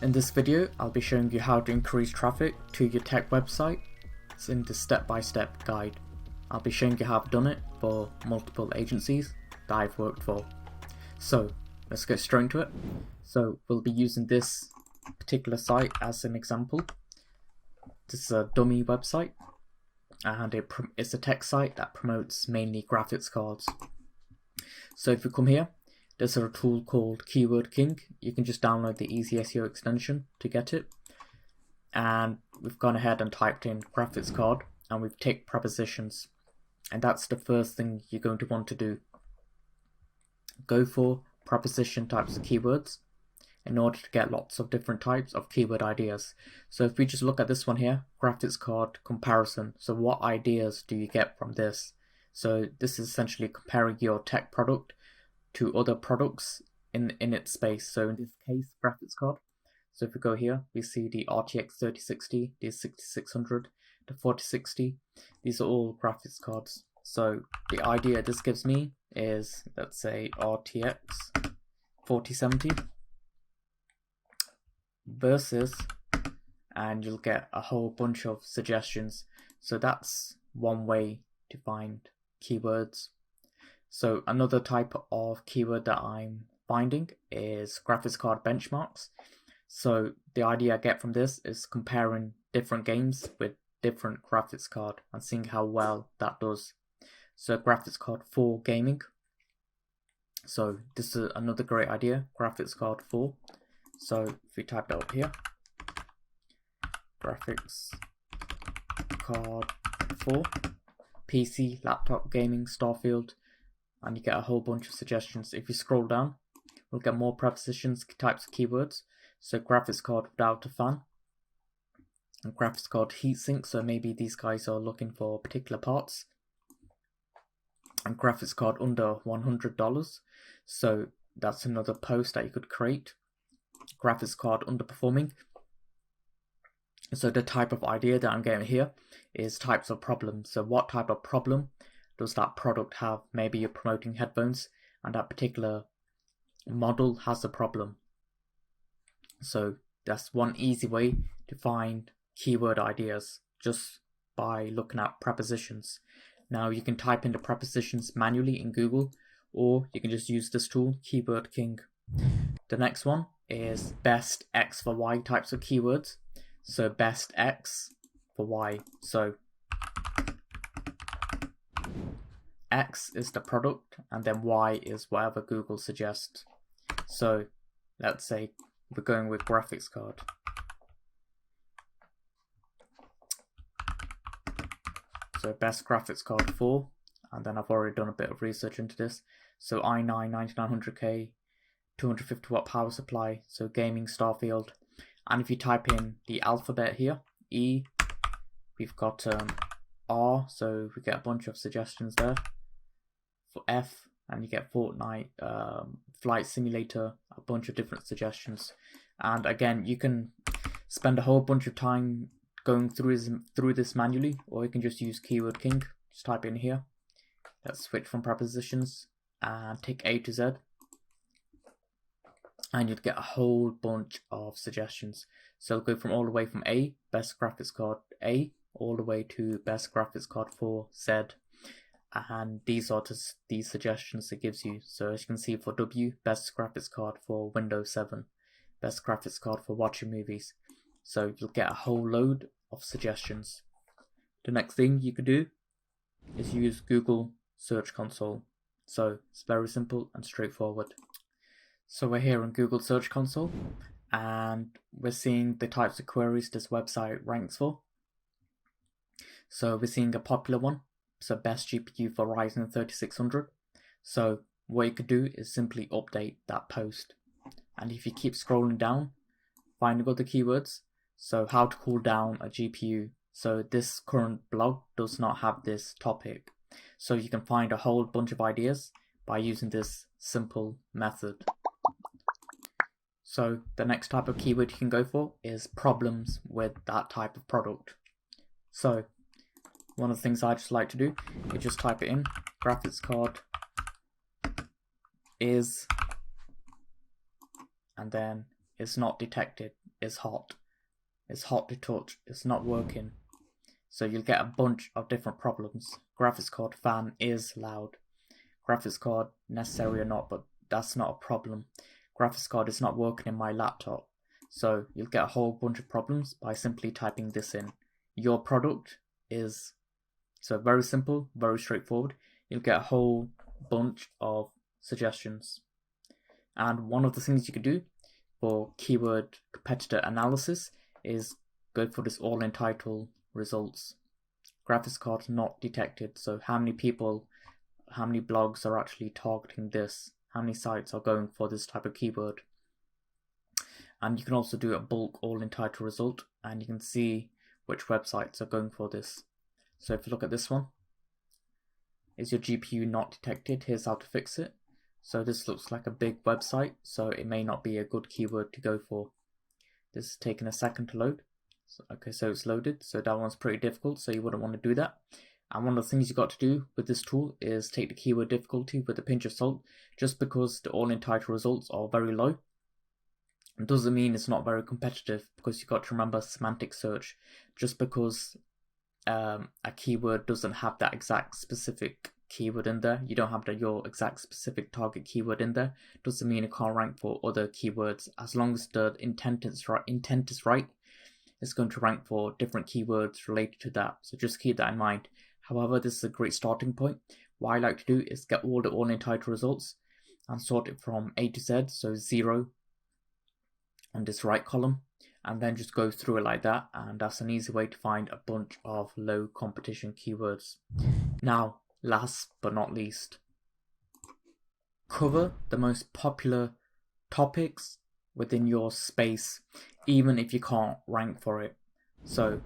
In this video, I'll be showing you how to increase traffic to your tech website. It's in the step-by-step guide. I'll be showing you how I've done it for multiple agencies that I've worked for. So let's get straight into it. So we'll be using this particular site as an example. This is a dummy website and it's a tech site that promotes mainly graphics cards. So if you come here, there's a tool called Keyword King. You can just download the Easy SEO extension to get it. And we've gone ahead and typed in graphics card and we've ticked prepositions. And that's the first thing you're going to want to do. Go for preposition types of keywords in order to get lots of different types of keyword ideas. So if we just look at this one here, graphics card comparison. So what ideas do you get from this? So this is essentially comparing your tech product to other products in its space. So in this case, graphics card. So if we go here, we see the RTX 3060, the 6600, the 4060. These are all graphics cards. So the idea this gives me is, let's say RTX 4070 versus, and you'll get a whole bunch of suggestions. So that's one way to find keywords. So another type of keyword that I'm finding is graphics card benchmarks. So the idea I get from this is comparing different games with different graphics card and seeing how well that does. So graphics card for gaming. So this is another great idea, graphics card for. So if we type that up here, graphics card for PC, laptop, gaming, Starfield, and you get a whole bunch of suggestions. If you scroll down, we'll get more prepositions, types of keywords. So graphics card without a fan, and graphics card heatsink. So maybe these guys are looking for particular parts. And graphics card under $100. So that's another post that you could create. Graphics card underperforming. So the type of idea that I'm getting here is types of problems. So what type of problem does that product have? Maybe you're promoting headphones and that particular model has a problem. So that's one easy way to find keyword ideas, just by looking at prepositions. Now you can type in the prepositions manually in Google, or you can just use this tool, Keyword King. The next one is best X for Y types of keywords. So best X for Y. So X is the product and then Y is whatever Google suggests. So let's say we're going with graphics card. So best graphics card for, and then I've already done a bit of research into this. So i9 9900K, 250 watt power supply, so gaming, Starfield. And if you type in the alphabet here, E, we've got R, so we get a bunch of suggestions there. For F, and you get Fortnite, Flight Simulator, a bunch of different suggestions. And again, you can spend a whole bunch of time going through this manually, or you can just use Keyword King. Just type in here. Let's switch from prepositions and take A to Z, and you'd get a whole bunch of suggestions. So it'll go from all the way from A, best graphics card A, all the way to best graphics card for Z. And these are just these suggestions it gives you. So as you can see, for W, best graphics card for Windows 7, best graphics card for watching movies. So you'll get a whole load of suggestions. The next thing you could do is use Google Search Console. So it's very simple and straightforward. So we're here in Google Search Console and we're seeing the types of queries this website ranks for. So we're seeing a popular one. So best GPU for Ryzen 3600. So what you could do is simply update that post. And if you keep scrolling down, finding other keywords, so how to cool down a GPU. So this current blog does not have this topic. So you can find a whole bunch of ideas by using this simple method. So the next type of keyword you can go for is problems with that type of product. So one of the things I just like to do is just type it in, graphics card is, and then it's not detected, it's hot to touch, it's not working. So you'll get a bunch of different problems. Graphics card fan is loud. Graphics card necessary or not, but that's not a problem. Graphics card is not working in my laptop. So you'll get a whole bunch of problems by simply typing this in. Your product is, so very simple, very straightforward. You'll get a whole bunch of suggestions. And one of the things you could do for keyword competitor analysis is go for this all entitled results. Graphics card not detected. So how many people, how many blogs are actually targeting this? How many sites are going for this type of keyword? And you can also do a bulk all entitled result, and you can see which websites are going for this. So if you look at this one, is your GPU not detected? Here's how to fix it. So this looks like a big website, so it may not be a good keyword to go for. This is taking a second to load. Okay, so it's loaded. So that one's pretty difficult, so you wouldn't want to do that. And one of the things you got to do with this tool is take the keyword difficulty with a pinch of salt. Just because the all entitled results are very low, it doesn't mean it's not very competitive, because you got to remember semantic search. Just because a keyword doesn't have that exact specific keyword in there, you don't have your exact specific target keyword in there, doesn't mean it can't rank for other keywords. As long as the intent is right, it's going to rank for different keywords related to that. So just keep that in mind. However, this is a great starting point. What I like to do is get all the all entitled results and sort it from A to Z, so 0 on this right column, and then just go through it like that, and that's an easy way to find a bunch of low competition keywords. Now, last but not least, cover the most popular topics within your space, even if you can't rank for it. So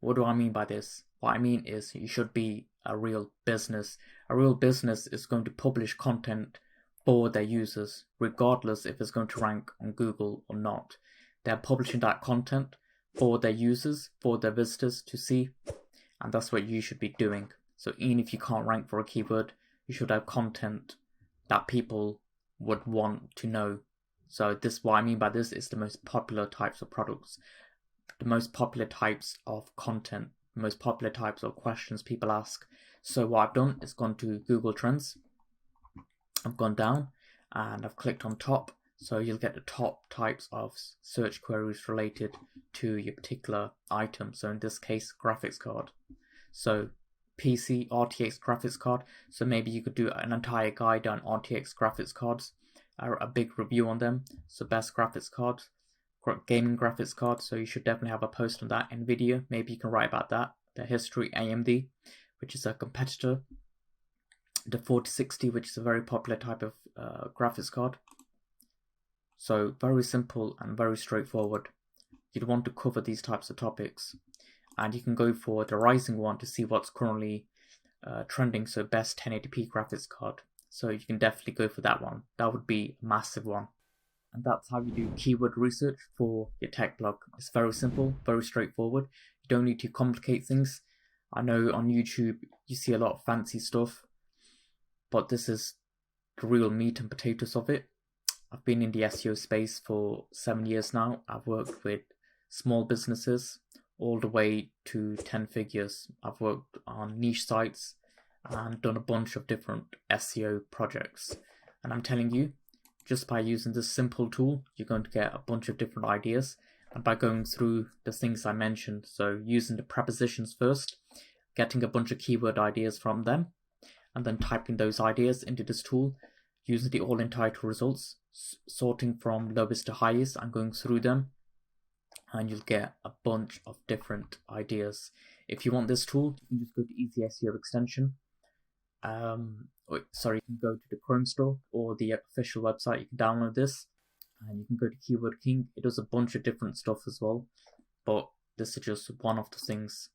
what do I mean by this? What I mean is you should be a real business. A real business is going to publish content for their users, regardless if it's going to rank on Google or not. They're publishing that content for their users, for their visitors to see, and that's what you should be doing. So even if you can't rank for a keyword, you should have content that people would want to know. So this, what I mean by this, is the most popular types of products, the most popular types of content, the most popular types of questions people ask. So what I've done is gone to Google Trends. I've gone down and I've clicked on top, so you'll get the top types of search queries related to your particular item. So in this case, graphics card. So PC RTX graphics card. So maybe you could do an entire guide on RTX graphics cards, a big review on them. So best graphics cards, gaming graphics cards. So you should definitely have a post on that. Nvidia, maybe you can write about that. The history, AMD, which is a competitor. The 4060, which is a very popular type of graphics card. So very simple and very straightforward. You'd want to cover these types of topics, and you can go for the rising one to see what's currently trending. So best 1080p graphics card. So you can definitely go for that one. That would be a massive one. And that's how you do keyword research for your tech blog. It's very simple, very straightforward. You don't need to complicate things. I know on YouTube you see a lot of fancy stuff, but this is the real meat and potatoes of it. I've been in the SEO space for 7 years now. I've worked with small businesses all the way to 10 figures. I've worked on niche sites and done a bunch of different SEO projects. And I'm telling you, just by using this simple tool, you're going to get a bunch of different ideas. And by going through the things I mentioned, so using the prepositions first, getting a bunch of keyword ideas from them, and then typing those ideas into this tool, using the all entitled results, sorting from lowest to highest and going through them, and you'll get a bunch of different ideas. If you want this tool, you can just go to Easy SEO extension. You can go to the Chrome store or the official website. You can download this, and you can go to Keyword King. It does a bunch of different stuff as well, but this is just one of the things.